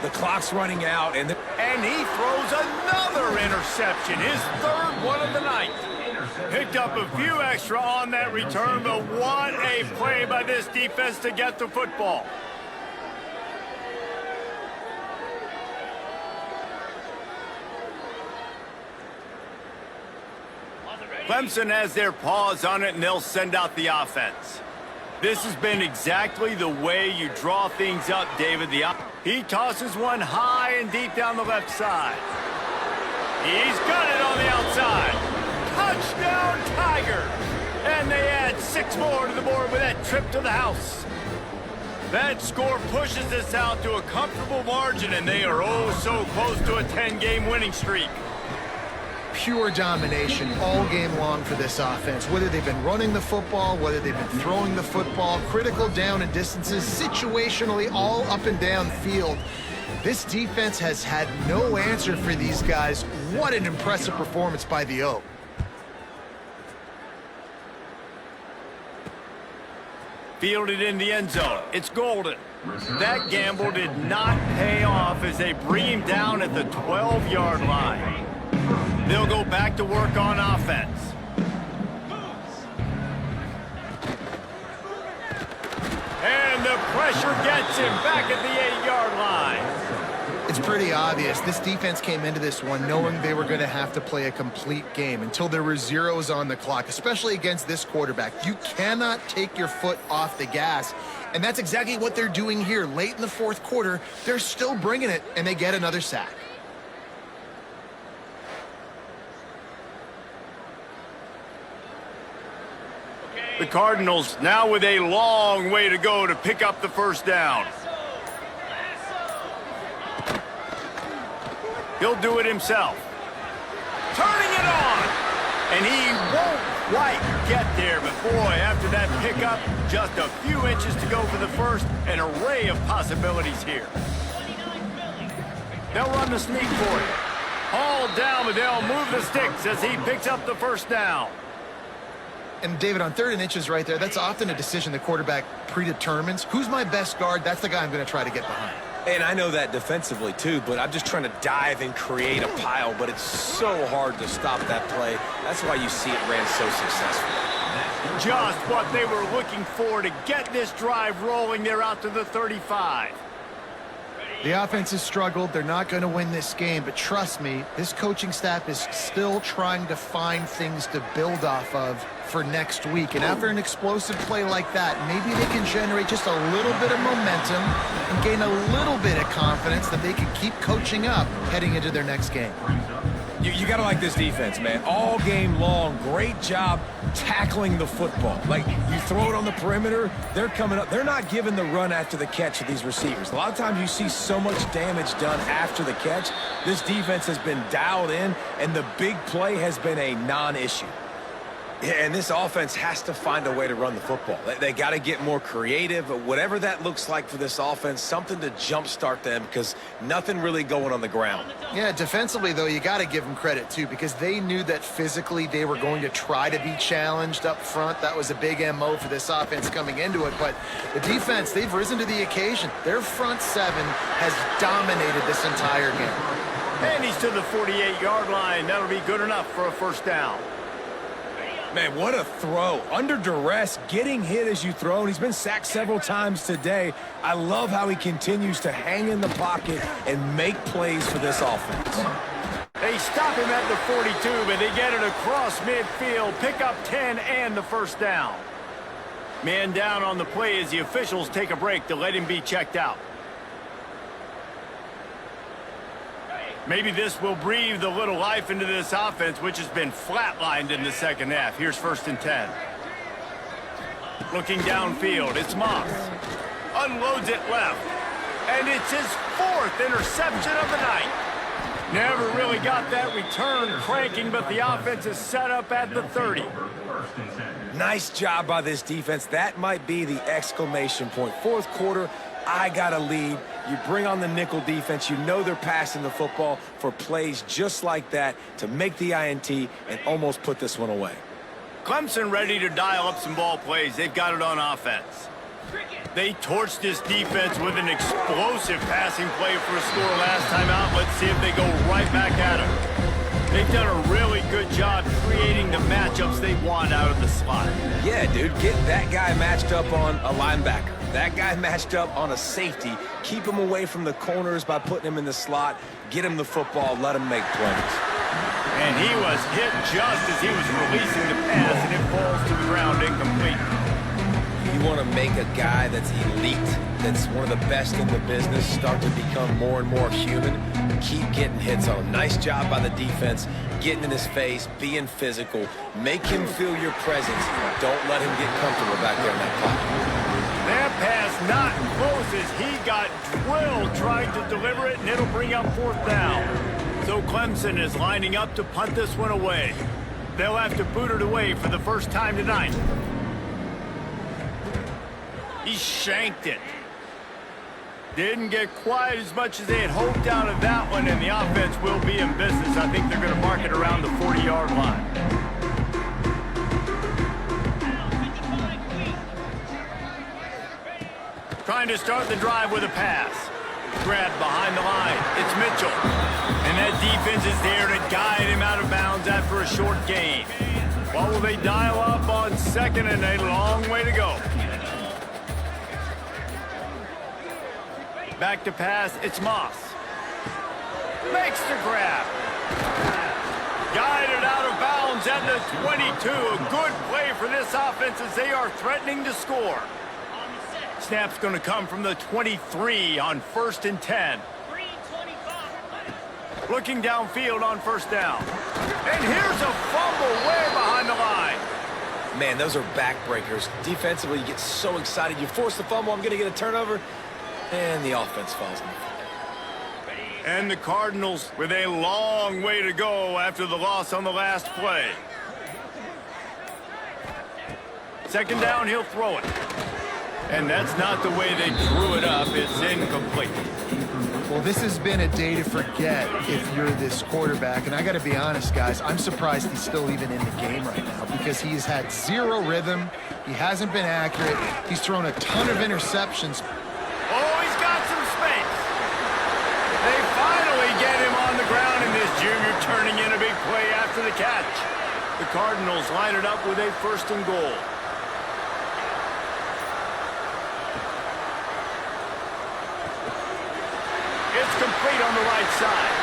The clock's running out, and he throws another interception, his 3rd one of the night. Picked up a few extra on that return, but what a play by this defense to get the football. Clemson has their paws on it, and they'll send out the offense. This has been exactly the way you draw things up, David. He tosses one high and deep down the left side. He's got it on the outside. Touchdown, Tigers! And they add 6 more to the board with that trip to the house. That score pushes us out to a comfortable margin, and they are oh so close to a 10-game winning streak. Pure domination all game long for this offense. Whether they've been running the football, whether they've been throwing the football, critical down and distances, situationally all up and down field. This defense has had no answer for these guys. What an impressive performance by the O. Fielded in the end zone. It's golden. That gamble did not pay off as they bring him down at the 12-yard line. They'll go back to work on offense. And the pressure gets him back at the 8-yard line. It's pretty obvious. This defense came into this one knowing they were going to have to play a complete game until there were zeros on the clock, especially against this quarterback. You cannot take your foot off the gas, and that's exactly what they're doing here. Late in the fourth quarter, they're still bringing it, and they get another sack. The Cardinals now with a long way to go to pick up the first down. He'll do it himself. Turning it on! And he won't quite get there, but boy, after that pickup, just a few inches to go for the first. An array of possibilities here. They'll run the sneak for it. Hauled down, but they'll move the sticks as he picks up the first down. And David, on 3rd and inches right there, that's often a decision the quarterback predetermines. Who's my best guard? That's the guy I'm going to try to get behind. And I know that defensively, too, but I'm just trying to dive and create a pile, but it's so hard to stop that play. That's why you see it ran so successfully. Just what they were looking for to get this drive rolling. They're out to the 35. The offense has struggled. They're not going to win this game, but trust me, this coaching staff is still trying to find things to build off of for next week. And after an explosive play like that, maybe they can generate just a little bit of momentum and gain a little bit of confidence that they can keep coaching up heading into their next game. You got to like this defense, man. All game long, great job tackling the football. Like, you throw it on the perimeter, they're coming up. They're not giving the run after the catch to these receivers. A lot of times you see so much damage done after the catch. This defense has been dialed in, and the big play has been a non-issue. Yeah, and this offense has to find a way to run the football. They got to get more creative, whatever that looks like for this offense, something to jumpstart them because nothing really going on the ground. Yeah, defensively, though, you got to give them credit, too, because they knew that physically they were going to try to be challenged up front. That was a big MO for this offense coming into it. But the defense, they've risen to the occasion. Their front seven has dominated this entire game. And he's to the 48-yard line. That'll be good enough for a first down. Man, what a throw. Under duress, getting hit as you throw, and he's been sacked several times today. I love how he continues to hang in the pocket and make plays for this offense. They stop him at the 42, but they get it across midfield, pick up 10 and the first down. Man down on the play as the officials take a break to let him be checked out. Maybe this will breathe a little life into this offense, which has been flatlined in the second half. Here's 1st and 10. Looking downfield, it's Moss. Unloads it left. And it's his 4th interception of the night. Never really got that return cranking, but the offense is set up at the 30. Nice job by this defense. That might be the exclamation point. 4th quarter, I got a lead. You bring on the nickel defense. You know they're passing the football for plays just like that to make the INT and almost put this one away. Clemson ready to dial up some ball plays. They've got it on offense. They torched this defense with an explosive passing play for a score last time out. Let's see if they go right back at it. They've done a really good job creating the matchups they want out of the slot. Yeah, dude, get that guy matched up on a linebacker. That guy matched up on a safety. Keep him away from the corners by putting him in the slot. Get him the football. Let him make plays. And he was hit just as he was releasing the pass, and it falls to the ground incomplete. You want to make a guy that's elite, that's one of the best in the business, start to become more and more human, keep getting hits on him. Nice job by the defense, getting in his face, being physical. Make him feel your presence. Don't let him get comfortable back there in that pocket. That pass not close as he got drilled trying to deliver it, and it'll bring up 4th down. So Clemson is lining up to punt this one away. They'll have to boot it away for the first time tonight. He shanked it. Didn't get quite as much as they had hoped out of that one, and the offense will be in business. I think they're going to mark it around the 40-yard line. Trying to start the drive with a pass. Grabbed behind the line. It's Mitchell. And that defense is there to guide him out of bounds after a short gain. What will they dial up on 2nd and a long way to go? Back to pass, it's Moss. Makes the grab. Guided out of bounds at the 22. A good play for this offense as they are threatening to score. Snap's going to come from the 23 on 1st and 10. Looking downfield on 1st down. And here's a fumble way behind the line. Man, those are backbreakers. Defensively, you get so excited. You force the fumble, I'm going to get a turnover. And the offense falls in the field. And the Cardinals with a long way to go after the loss on the last play. 2nd down, he'll throw it. And that's not the way they drew it up. It's incomplete. Well, this has been a day to forget if you're this quarterback. And I got to be honest, guys, I'm surprised he's still even in the game right now because he's had 0 rhythm. He hasn't been accurate. He's thrown a ton of interceptions. Oh, he's got some space. They finally get him on the ground, and this junior turning in a big play after the catch. The Cardinals line it up with a 1st and goal. It's complete on the right side.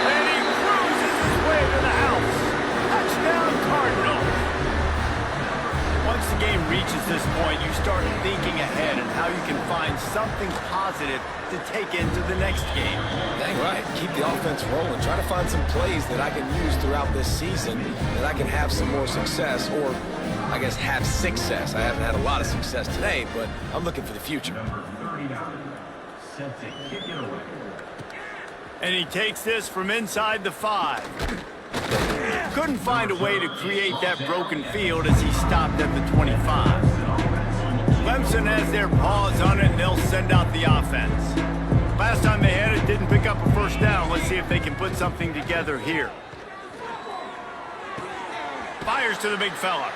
And he cruises his way to the house. Touchdown, Cardinals. Once the game reaches this point, you start thinking ahead and how you can find something positive to take into the next game. Dang right. Keep the offense rolling. Try to find some plays that I can use throughout this season that I can have some more success, or I guess have success. I haven't had a lot of success today, but I'm looking for the future. And he takes this from inside the 5. Couldn't find a way to create that broken field as he stopped at the 25. Clemson has their paws on it, and they'll send out the offense. Last time they had it, didn't pick up a 1st down. Let's see if they can put something together here. Fires to the big fella.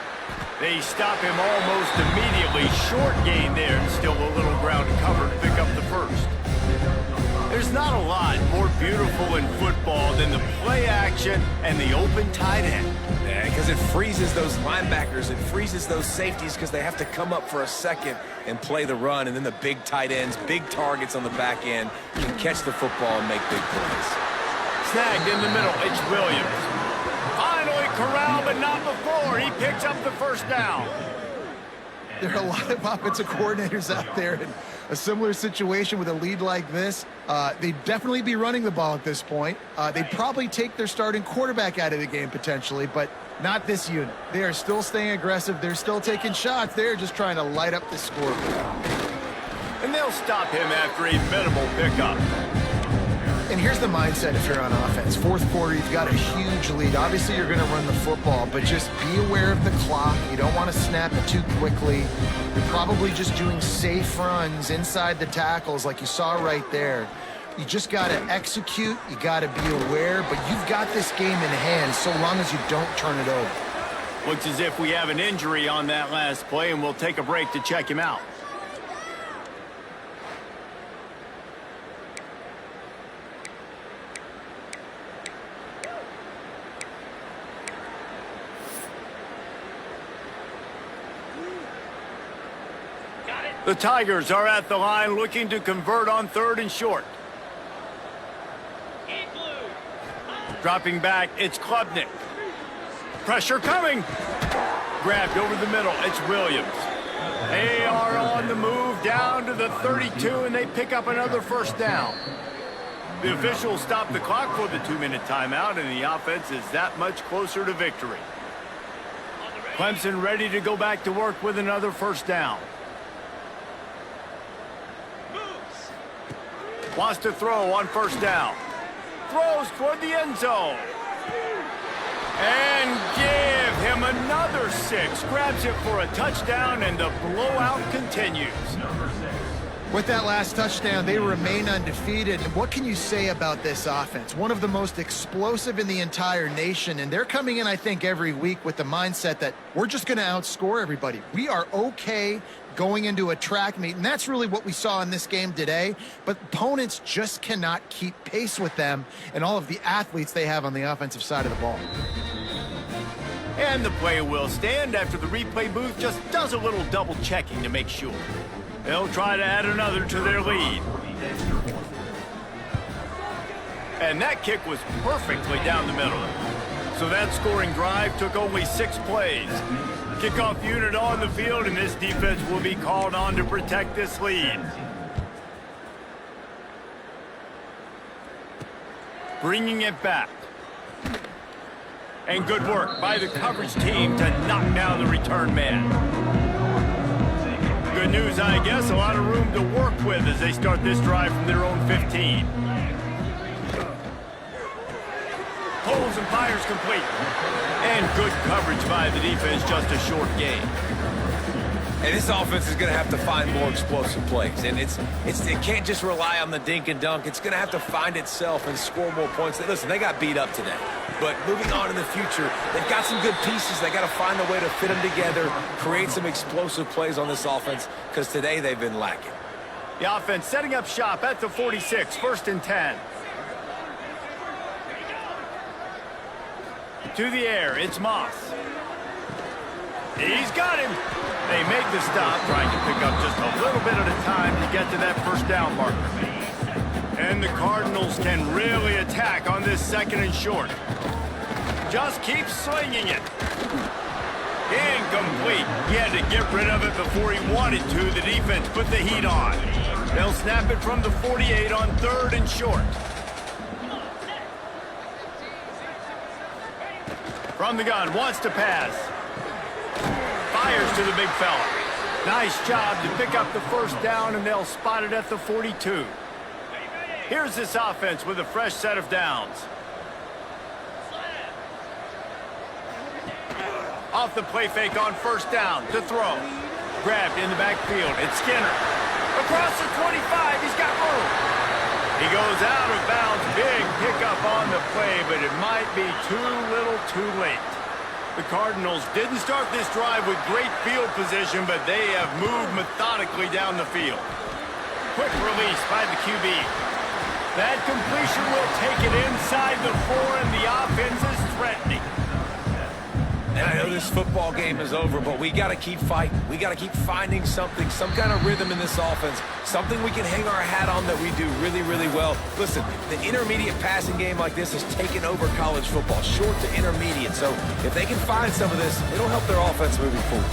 They stop him almost immediately. Short gain there, and still a little ground to cover to pick up the 1st. There's not a lot more beautiful in football than the play action and the open tight end. Yeah, because it freezes those linebackers. It freezes those safeties because they have to come up for a second and play the run. And then the big tight ends, big targets on the back end, can catch the football and make big plays. Snagged in the middle. It's Williams. Finally corralled, but not before. He picks up the 1st down. There are a lot of offensive coordinators out there in a similar situation with a lead like this. They'd definitely be running the ball at this point. They'd probably take their starting quarterback out of the game potentially, but not this unit. They are still staying aggressive. They're still taking shots. They're just trying to light up the scoreboard. And they'll stop him after a minimal pickup. And here's the mindset if you're on offense. 4th quarter, you've got a huge lead. Obviously, you're going to run the football, but just be aware of the clock. You don't want to snap it too quickly. You're probably just doing safe runs inside the tackles like you saw right there. You just got to execute. You got to be aware, but you've got this game in hand so long as you don't turn it over. Looks as if we have an injury on that last play, and we'll take a break to check him out. The Tigers are at the line looking to convert on 3rd and short. Dropping back, it's Klubnik. Pressure coming. Grabbed over the middle, it's Williams. They are on the move down to the 32, and they pick up another first down. The officials stop the clock for the 2-minute timeout, and the offense is that much closer to victory. Clemson ready to go back to work with another first down. Wants to throw on first down. Throws toward the end zone. And give him another 6. Grabs it for a touchdown, and the blowout continues. With that last touchdown, they remain undefeated. And what can you say about this offense? One of the most explosive in the entire nation. And they're coming in, I think, every week with the mindset that we're just going to outscore everybody. We are okay going into a track meet. And that's really what we saw in this game today. But opponents just cannot keep pace with them and all of the athletes they have on the offensive side of the ball. And the play will stand after the replay booth just does a little double checking to make sure. They'll try to add another to their lead. And that kick was perfectly down the middle. So that scoring drive took only 6 plays. Kickoff unit on the field, and this defense will be called on to protect this lead. Bringing it back. And good work by the coverage team to knock down the return man. Good news, I guess, a lot of room to work with as they start this drive from their own 15. Holds and fires complete. And good coverage by the defense, just a short game. And this offense is going to have to find more explosive plays. And it can't just rely on the dink and dunk. It's going to have to find itself and score more points. Listen, they got beat up today. But moving on in the future, they've got some good pieces. They got to find a way to fit them together, create some explosive plays on this offense, because today they've been lacking. The offense setting up shop at the 46, 1st and 10. To the air, it's Moss. He's got him. They make the stop, trying to pick up just a little bit at a time to get to that first down marker. And the Cardinals can really attack on this 2nd and short. Just keep slinging it. Incomplete. He had to get rid of it before he wanted to. The defense put the heat on. They'll snap it from the 48 on 3rd and short. From the gun, wants to pass. Fires to the big fella. Nice job to pick up the first down, and they'll spot it at the 42. Here's this offense with a fresh set of downs. Off the play fake on first down to throw. Grabbed in the backfield. It's Skinner. Across the 25, he's got room. He goes out of bounds. Big pickup on the play, but it might be too little too late. The Cardinals didn't start this drive with great field position, but they have moved methodically down the field. Quick release by the QB. That completion will take it inside the 4, and the offense is threatening. And I know this football game is over, but we got to keep fighting. We got to keep finding something, some kind of rhythm in this offense, something we can hang our hat on that we do really, really well. Listen, the intermediate passing game like this has taken over college football, short to intermediate. So if they can find some of this, it'll help their offense moving forward.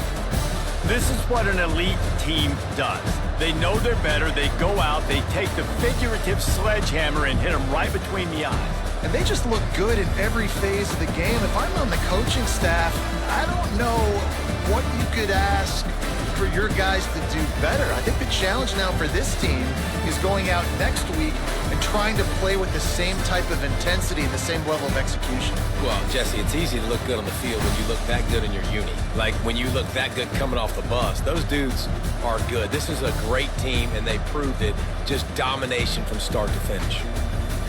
This is what an elite team does. They know they're better. They go out, they take the figurative sledgehammer and hit them right between the eyes. And they just look good in every phase of the game. If I'm on the coaching staff, I don't know what you could ask for your guys to do better. I think the challenge now for this team is going out next week and trying to play with the same type of intensity and the same level of execution. Well, Jesse, it's easy to look good on the field when you look that good in your uni. Like when you look that good coming off the bus. Those dudes are good. This is a great team, and they proved it. Just domination from start to finish.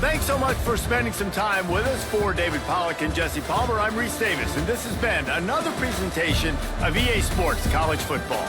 Thanks so much for spending some time with us. For David Pollack and Jesse Palmer, I'm Reese Davis, and this has been another presentation of EA Sports College Football.